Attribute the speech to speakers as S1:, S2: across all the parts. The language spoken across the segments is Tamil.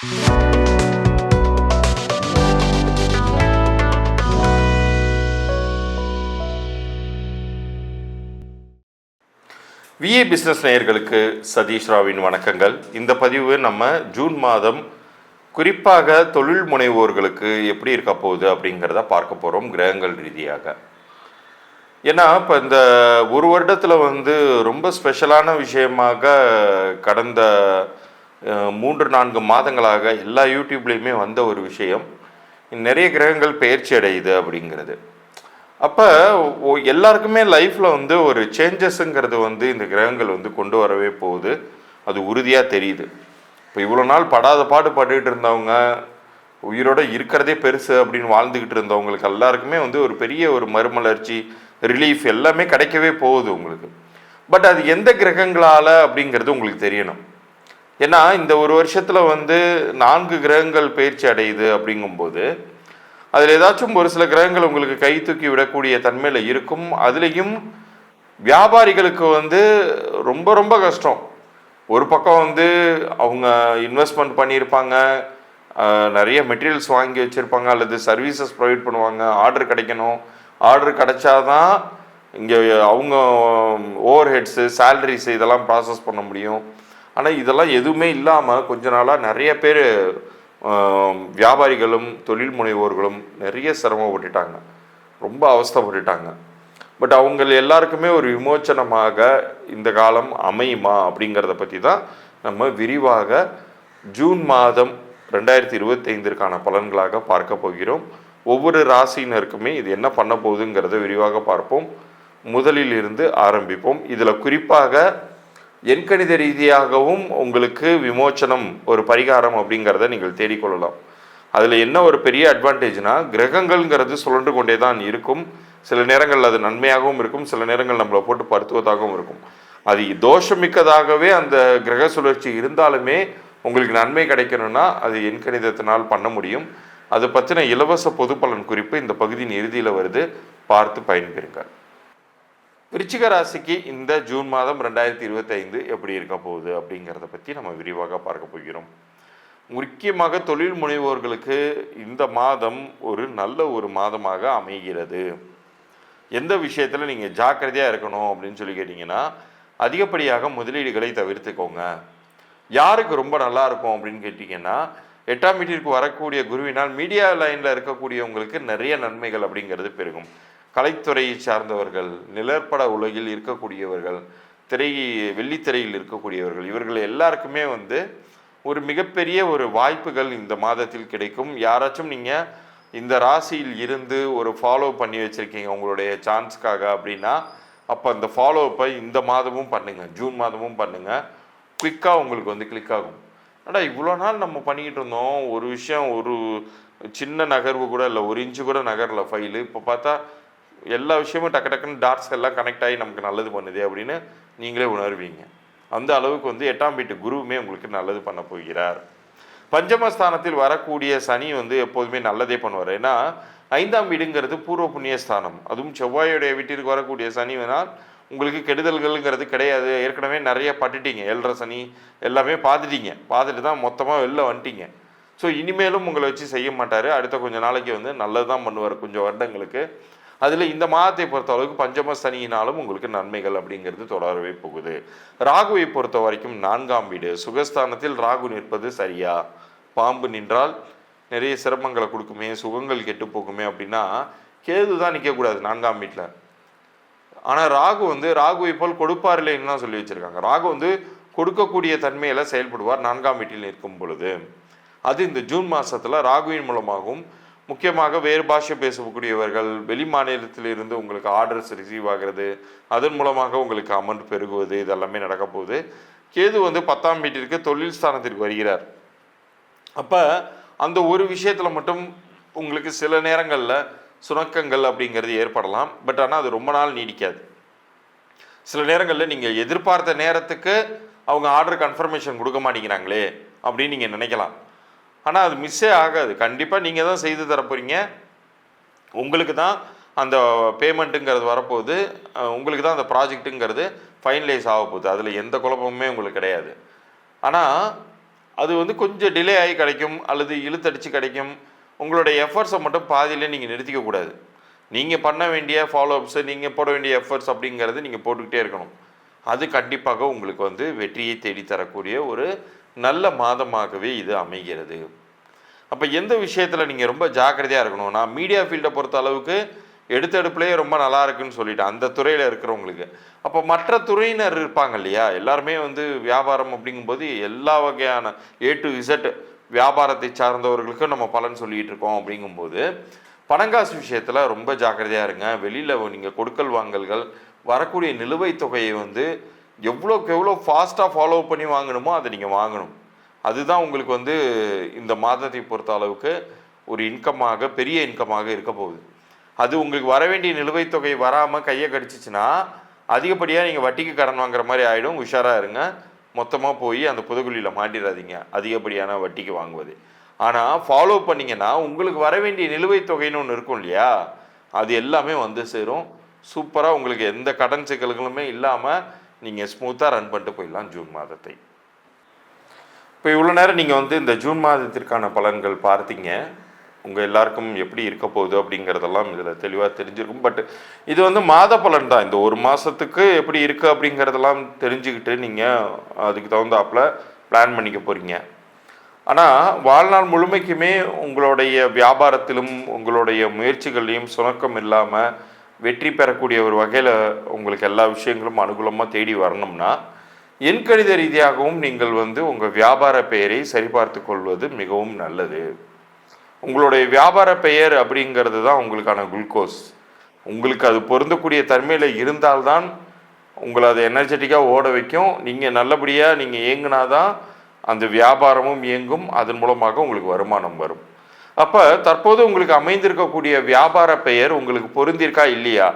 S1: விஏ பிஸ்னஸ் நேயர்களுக்கு சதீஷ் ராவின் வணக்கங்கள். இந்த பதிவு நம்ம ஜூன் மாதம் குறிப்பாக தொழில் முனைவோர்களுக்கு எப்படி இருக்க போகுது அப்படிங்கிறத பார்க்க போகிறோம் கிரகங்கள் ரீதியாக. ஏன்னா இப்போ இந்த ஒரு வருடத்தில் ரொம்ப ஸ்பெஷலான விஷயமாக கடந்த 3-4 மாதங்களாக எல்லா யூடியூப்லேயுமே வந்த ஒரு விஷயம், நிறைய கிரகங்கள் பெயர்ச்சி அடையுது அப்படிங்கிறது. அப்போ எல்லாருக்குமே லைஃப்பில் ஒரு சேஞ்சஸுங்கிறது இந்த கிரகங்கள் கொண்டு வரவே போகுது. அது உறுதியாக தெரியுது. இப்போ இவ்வளோ நாள் படாத பாடு பட்டுக்கிட்டு இருந்தவங்க, உயிரோடு இருக்கிறதே பெருசு அப்படின்னு வாழ்ந்துக்கிட்டு இருந்தவங்களுக்கு எல்லாருக்குமே ஒரு பெரிய ஒரு மறுமலர்ச்சி, ரிலீஃப் எல்லாமே கிடைக்கவே போகுது உங்களுக்கு. பட் அது எந்த கிரகங்களால் அப்படிங்கிறது உங்களுக்கு தெரியணும். ஏன்னா இந்த ஒரு வருஷத்தில் 4 கிரகங்கள் பயிற்சி அடையுது அப்படிங்கும்போது அதில் ஏதாச்சும் ஒரு சில கிரகங்கள் உங்களுக்கு கை தூக்கி விடக்கூடிய தன்மையில் இருக்கும். அதுலேயும் வியாபாரிகளுக்கு ரொம்ப ரொம்ப கஷ்டம். ஒரு பக்கம் அவங்க இன்வெஸ்ட்மெண்ட் பண்ணியிருப்பாங்க, நிறைய மெட்டீரியல்ஸ் வாங்கி வச்சுருப்பாங்க, அல்லது சர்வீசஸ் ப்ரொவைட் பண்ணுவாங்க, ஆர்டர் கிடைக்கணும். ஆர்டர் கிடைச்சாதான் இங்கே அவங்க ஓவர் ஹெட்ஸு, சேலரிஸு இதெல்லாம் ப்ராசஸ் பண்ண முடியும். ஆனால் இதெல்லாம் எதுவுமே இல்லாமல் கொஞ்ச நாளாக நிறைய பேர் வியாபாரிகளும் தொழில் முனைவோர்களும் நிறைய சிரமப்பட்டுட்டாங்க, ரொம்ப அவஸ்தைப்பட்டுட்டாங்க. பட் அவங்க எல்லாருக்குமே ஒரு விமோச்சனமாக இந்த காலம் அமையுமா அப்படிங்கிறத பற்றி தான் நம்ம விரிவாக ஜூன் மாதம் 2025 பலன்களாக பார்க்க போகிறோம். ஒவ்வொரு ராசியினருக்குமே இது என்ன பண்ண போகுதுங்கிறத விரிவாக பார்ப்போம். முதலில் இருந்து ஆரம்பிப்போம். இதில் குறிப்பாக எண்கணித ரீதியாகவும் உங்களுக்கு விமோச்சனம், ஒரு பரிகாரம் அப்படிங்கிறத நீங்கள் தேடிக்கொள்ளலாம். அதில் என்ன ஒரு பெரிய அட்வான்டேஜ்னால், கிரகங்கள்ங்கிறது சுழன்று கொண்டே தான் இருக்கும். சில நேரங்கள் அது நன்மையாகவும் இருக்கும், சில நேரங்கள் நம்மளை போட்டு படுத்துவதாகவும் இருக்கும். அது தோஷமிக்கதாகவே அந்த கிரக சுழற்சி இருந்தாலுமே உங்களுக்கு நன்மை கிடைக்கணும்னா அது எண்கணிதத்தினால் பண்ண முடியும். அதை பற்றின இலவச பொது பலன் குறிப்பு இந்த பகுதியின் இறுதியில் வருது, பார்த்து பயன்பெறுங்க. விருச்சிக ராசிக்கு இந்த ஜூன் மாதம் 2025 எப்படி இருக்க போகுது அப்படிங்கிறத பற்றி நம்ம விரிவாக பார்க்க போகிறோம். முக்கியமாக தொழில் முனைவோர்களுக்கு இந்த மாதம் ஒரு நல்ல ஒரு மாதமாக அமைகிறது. எந்த விஷயத்தில் நீங்கள் ஜாக்கிரதையாக இருக்கணும் அப்படின்னு சொல்லி கேட்டிங்கன்னா, அதிகப்படியாக முதலீடுகளை தவிர்த்துக்கோங்க. யாருக்கு ரொம்ப நல்லா இருக்கும் அப்படின்னு கேட்டிங்கன்னா, 8ஆம் வீட்டிற்கு வரக்கூடிய குருவினால் மீடியா லைனில் இருக்கக்கூடியவங்களுக்கு நிறைய நன்மைகள் அப்படிங்கிறது பெருகும். கலைத்துறையை சார்ந்தவர்கள், நிழற்பட உலகில் இருக்கக்கூடியவர்கள், வெள்ளித்திரையில் இருக்கக்கூடியவர்கள், இவர்கள் எல்லாருக்குமே ஒரு மிகப்பெரிய ஒரு வாய்ப்புகள் இந்த மாதத்தில் கிடைக்கும். யாராச்சும் நீங்கள் இந்த ராசியில் இருந்து ஒரு ஃபாலோ பண்ணி வச்சுருக்கீங்க உங்களுடைய சான்ஸ்க்காக அப்படின்னா, அப்போ அந்த ஃபாலோஅப்பை இந்த மாதமும் பண்ணுங்கள், ஜூன் மாதமும் பண்ணுங்கள். குயிக்காக உங்களுக்கு கிளிக் ஆகும். ஆனால் இவ்வளோ நாள் நம்ம பண்ணிக்கிட்டு இருந்தோம், ஒரு விஷயம், ஒரு சின்ன நகர்வு கூட இல்லை, 1 இன்ச்சு கூட நகரில் ஃபைலு. இப்போ பார்த்தா எல்லா விஷயமும் டக்குன்னு டாட்ஸ் எல்லாம் கனெக்ட் ஆகி நமக்கு நல்லது பண்ணுது அப்படின்னு நீங்களே உணர்வீங்க. அந்த அளவுக்கு 8ஆம் வீட்டு குருவுமே உங்களுக்கு நல்லது பண்ண போகிறார். பஞ்சமஸ்தானத்தில் வரக்கூடிய சனி எப்போதுமே நல்லதே பண்ணுவார். ஏன்னா 5ஆம் வீடுங்கிறது பூர்வ புண்ணியஸ்தானம். அதுவும் செவ்வாயுடைய வீட்டிற்கு வரக்கூடிய சனி வேணால் உங்களுக்கு கெடுதல்கள்ங்கிறது கிடையாது. ஏற்கனவே நிறைய பட்டுட்டீங்க, 7.5 சனி எல்லாமே பார்த்துட்டு தான் மொத்தமாக வெளில வந்துட்டீங்க. ஸோ இனிமேலும் உங்களை வச்சு செய்ய மாட்டார். அடுத்த கொஞ்சம் நாளைக்கு நல்லது தான் பண்ணுவார், கொஞ்சம் வருடங்களுக்கு. அதில் இந்த மாதத்தை பொறுத்த அளவுக்கு பஞ்சம சனியினாலும் உங்களுக்கு நன்மைகள் அப்படிங்கிறது தொடரவே போகுது. ராகுவை பொறுத்த வரைக்கும் 4ஆம் வீடு சுகஸ்தானத்தில் ராகு நிற்பது சரியா? பாம்பு நின்றால் நிறைய சிரமங்களை கொடுக்குமே, சுகங்கள் கெட்டு போகுமே அப்படின்னா கேது தான் நிற்கக்கூடாது 4ஆம் வீட்டில். ஆனால் ராகுவை போல் கொடுப்பார் இல்லைன்னு தான் சொல்லி வச்சுருக்காங்க. ராகு கொடுக்கக்கூடிய தன்மையில் செயல்படுவார் 4ஆம் வீட்டில் நிற்கும் பொழுது. அது இந்த ஜூன் மாதத்தில் ராகுவின் மூலமாகவும், முக்கியமாக வேறு பாஷை பேசக்கூடியவர்கள், வெளி மாநிலத்திலிருந்து உங்களுக்கு ஆர்டர்ஸ் ரிசீவ் ஆகிறது, அதன் மூலமாக உங்களுக்கு அமௌண்ட் பெருகுவது, இதெல்லாமே நடக்க போகுது. கேது 10ஆம் வீட்டிற்கு தொழில் ஸ்தானத்திற்கு வருகிறார். அப்போ அந்த ஒரு விஷயத்தில் மட்டும் உங்களுக்கு சில நேரங்களில் சுணக்கங்கள் அப்படிங்கிறது ஏற்படலாம். பட் ஆனால் அது ரொம்ப நாள் நீடிக்காது. சில நேரங்களில் நீங்கள் எதிர்பார்த்த நேரத்துக்கு அவங்க ஆர்டர் கன்ஃபர்மேஷன் கொடுக்க மாட்டேங்கிறாங்களே அப்படின்னு நீங்கள் நினைக்கலாம். ஆனால் அது மிஸ்ஸே ஆகாது. கண்டிப்பாக நீங்கள் தான் செய்து தரப்போறீங்க. உங்களுக்கு தான் அந்த பேமெண்ட்டுங்கிறது வரப்போகுது. உங்களுக்கு தான் அந்த ப்ராஜெக்ட்டுங்கிறது ஃபைனலைஸ் ஆக போகுது. அதில் எந்த குழப்பமுமே உங்களுக்கு கிடையாது. ஆனால் அது வந்து கொஞ்சம் டிலே ஆகி கிடைக்கும் அல்லது இழுத்தடிச்சு கிடைக்கும். உங்களுடைய எஃபர்ட்ஸை மட்டும் பாதியிலே நீங்கள் நிறுத்திக்க கூடாது. நீங்கள் பண்ண வேண்டிய ஃபாலோஅப்ஸு, நீங்கள் போட வேண்டிய எஃபர்ட்ஸ் அப்படிங்கிறது நீங்கள் போட்டுக்கிட்டே இருக்கணும். அது கண்டிப்பாக உங்களுக்கு வந்து வெற்றியை தேடித்தரக்கூடிய ஒரு நல்ல மாதமாகவே இது அமைகிறது. அப்போ எந்த விஷயத்தில் நீங்கள் ரொம்ப ஜாக்கிரதையாக இருக்கணும்? நான் மீடியா ஃபீல்டை பொறுத்த அளவுக்கு எடுத்தெடுப்புலேயே ரொம்ப நல்லா இருக்குன்னு சொல்லிட்டேன் அந்த துறையில் இருக்கிறவங்களுக்கு. அப்போ மற்ற துறையினர் இருப்பாங்க இல்லையா, எல்லாருமே வந்து வியாபாரம் அப்படிங்கும்போது எல்லா வகையான A to Z வியாபாரத்தை சார்ந்தவர்களுக்கும் நம்ம பலன் சொல்லிகிட்டு இருக்கோம். அப்படிங்கும்போது பணங்காசு விஷயத்தில் ரொம்ப ஜாக்கிரதையாக இருங்க. வெளியில் நீங்கள் கொடுக்கல் வாங்கல்கள் வரக்கூடிய நிலுவைத் தொகையை வந்து எவ்வளோக்கு எவ்வளோ ஃபாஸ்ட்டாக ஃபாலோ பண்ணி வாங்கணுமோ அதை நீங்கள் வாங்கணும். அதுதான் உங்களுக்கு வந்து இந்த மாதத்தை பொறுத்த அளவுக்கு ஒரு இன்கமாக, பெரிய இன்கமாக இருக்க போகுது. அது உங்களுக்கு வர வேண்டிய நிலுவைத் தொகை வராமல் கையை கடிச்சிச்சின்னா அதிகப்படியாக நீங்கள் வட்டிக்கு கடன் வாங்குற மாதிரி ஆகிடும். உஷாராக இருங்க. மொத்தமாக போய் அந்த புதுக்குழியில் மாட்டிடாதீங்க அதிகப்படியான வட்டிக்கு வாங்குவது. ஆனால் ஃபாலோ பண்ணிங்கன்னா உங்களுக்கு வர வேண்டிய நிலுவைத் தொகைன்னு ஒன்று இருக்கும் இல்லையா, அது எல்லாமே வந்து சேரும். சூப்பராக உங்களுக்கு எந்த கடன் சிக்கல்களுமே இல்லாமல் நீங்கள் ஸ்மூத்தாக ரன் பண்ணிட்டு போயிடலாம் ஜூன் மாதத்தை. இப்போ இவ்வளோ நேரம் நீங்கள் வந்து இந்த ஜூன் மாதத்திற்கான பலன்கள் பார்த்தீங்க. உங்கள் எல்லாருக்கும் எப்படி இருக்க போகுது அப்படிங்கிறதெல்லாம் இதில் தெளிவாக தெரிஞ்சிருக்கும். பட் இது வந்து மாத பலன் தான். இந்த ஒரு மாதத்துக்கு எப்படி இருக்குது அப்படிங்கிறதெல்லாம் தெரிஞ்சுக்கிட்டு நீங்கள் அதுக்கு தகுந்தாப்பில் பிளான் பண்ணிக்க போகிறீங்க. ஆனால் வாழ்நாள் முழுமைக்குமே உங்களுடைய வியாபாரத்திலும் உங்களுடைய முயற்சிகள்லையும் சுணக்கம் இல்லாமல் வெற்றி பெறக்கூடிய ஒரு வகையில் உங்களுக்கு எல்லா விஷயங்களும் அனுகூலமாக தேடி வரணும்னா எண்கணித ரீதியாகவும் நீங்கள் வந்து உங்கள் வியாபார பெயரை சரிபார்த்து கொள்வது மிகவும் நல்லது. உங்களுடைய வியாபார பெயர் அப்படிங்கிறது தான் உங்களுக்கான குளுக்கோஸ். உங்களுக்கு அது பொருந்தக்கூடிய தன்மையில் இருந்தால்தான் உங்களை அதை எனர்ஜெட்டிக்காக ஓட வைக்கும். நீங்கள் நல்லபடியாக நீங்கள் இயங்குனாதான் அந்த வியாபாரமும் இயங்கும். அதன் மூலமாக உங்களுக்கு வருமானம் வரும். அப்போ தற்போது உங்களுக்கு அமைந்திருக்கக்கூடிய வியாபார பெயர் உங்களுக்கு பொருந்திருக்கா இல்லையா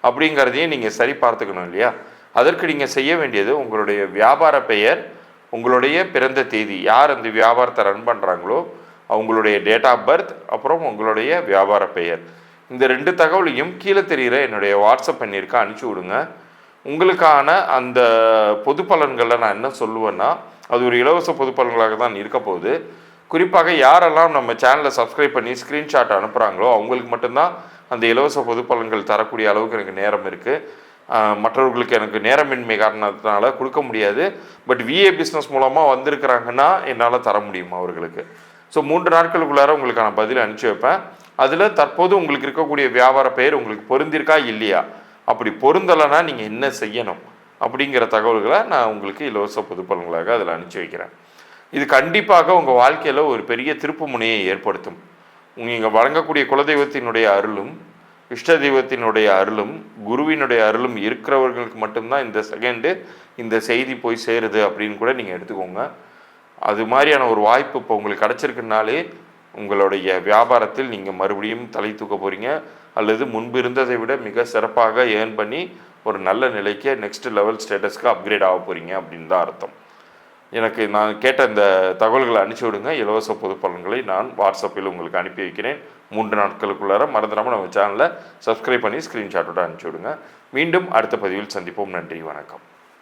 S1: அப்படிங்கிறதையும் நீங்கள் சரி பார்த்துக்கணும் இல்லையா. அதற்கு நீங்கள் செய்ய வேண்டியது உங்களுடைய வியாபார பெயர், உங்களுடைய பிறந்த தேதி, யார் அந்த வியாபாரத்தை ரன் பண்ணுறாங்களோ அவங்களுடைய டேட் ஆஃப் பர்த், அப்புறம் உங்களுடைய வியாபார பெயர், இந்த 2 தகவலையும் கீழே தெரிகிற என்னுடைய வாட்ஸ்அப் பண்ணியிருக்க அனுப்பிச்சி விடுங்க. உங்களுக்கான அந்த பொது பலன்களில் நான் என்ன சொல்லுவேன்னா, அது ஒரு இலவச பொது பலன்களாக தான் இருக்க போகுது. குறிப்பாக யாரெல்லாம் நம்ம சேனலை சப்ஸ்கிரைப் பண்ணி ஸ்க்ரீன்ஷாட் அனுப்புகிறாங்களோ அவங்களுக்கு மட்டும்தான் அந்த இலவச பொது பலன்கள் தரக்கூடிய அளவுக்கு எனக்கு நேரம் இருக்குது. மற்றவர்களுக்கு எனக்கு நேரமின்மை காரணத்தினால கொடுக்க முடியாது. பட் VA பிஸ்னஸ் மூலமாக வந்திருக்கிறாங்கன்னா என்னால் தர முடியும் அவர்களுக்கு. ஸோ 3 நாட்களுக்குள்ளார உங்களுக்கான பதில் அனுப்பிச்சி வைப்பேன். அதில் தற்போது உங்களுக்கு இருக்கக்கூடிய வியாபார பெயர் உங்களுக்கு பொருந்திருக்கா இல்லையா, அப்படி பொருந்தலைன்னா நீங்கள் என்ன செய்யணும் அப்படிங்கிற தகவல்களை நான் உங்களுக்கு இலவச பொது பலன்களாக அதில் அனுப்பிச்சி வைக்கிறேன். இது கண்டிப்பாக உங்கள் வாழ்க்கையில் ஒரு பெரிய திருப்பு முனையை ஏற்படுத்தும். நீங்கள் வழங்கக்கூடிய குலதெய்வத்தினுடைய அருளும் இஷ்ட தெய்வத்தினுடைய அருளும் குருவினுடைய அருளும் இருக்கிறவர்களுக்கு மட்டும்தான் இந்த செகண்டு இந்த செய்தி போய் சேருது அப்படின்னு கூட நீங்கள் எடுத்துக்கோங்க. அது மாதிரியான ஒரு வாய்ப்பு இப்போ உங்களுக்கு கிடச்சிருக்குனாலே உங்களுடைய வியாபாரத்தில் நீங்கள் மறுபடியும் தலை தூக்க போகிறீங்க, அல்லது முன்பு இருந்ததை விட மிக சிறப்பாக ஏர்ன் பண்ணி ஒரு நல்ல நிலைக்கு நெக்ஸ்ட் லெவல் ஸ்டேட்டஸ்க்கு அப்கிரேட் ஆக போகிறீங்க அப்படின்னு தான் அர்த்தம். எனக்கு நான் கேட்ட இந்த தகவல்களை அனுப்பிச்சி விடுங்க. இலவச பொது பலன்களை நான் வாட்ஸ்அப்பில் உங்களுக்கு அனுப்பி வைக்கிறேன். 3 நாட்களுக்குள்ளார மறந்துடாமல் நம்ம சேனலை சப்ஸ்கிரைப் பண்ணி ஸ்க்ரீன்ஷாட்டோட அனுப்பிச்சி விடுங்க. மீண்டும் அடுத்த பதிவில் சந்திப்போம். நன்றி, வணக்கம்.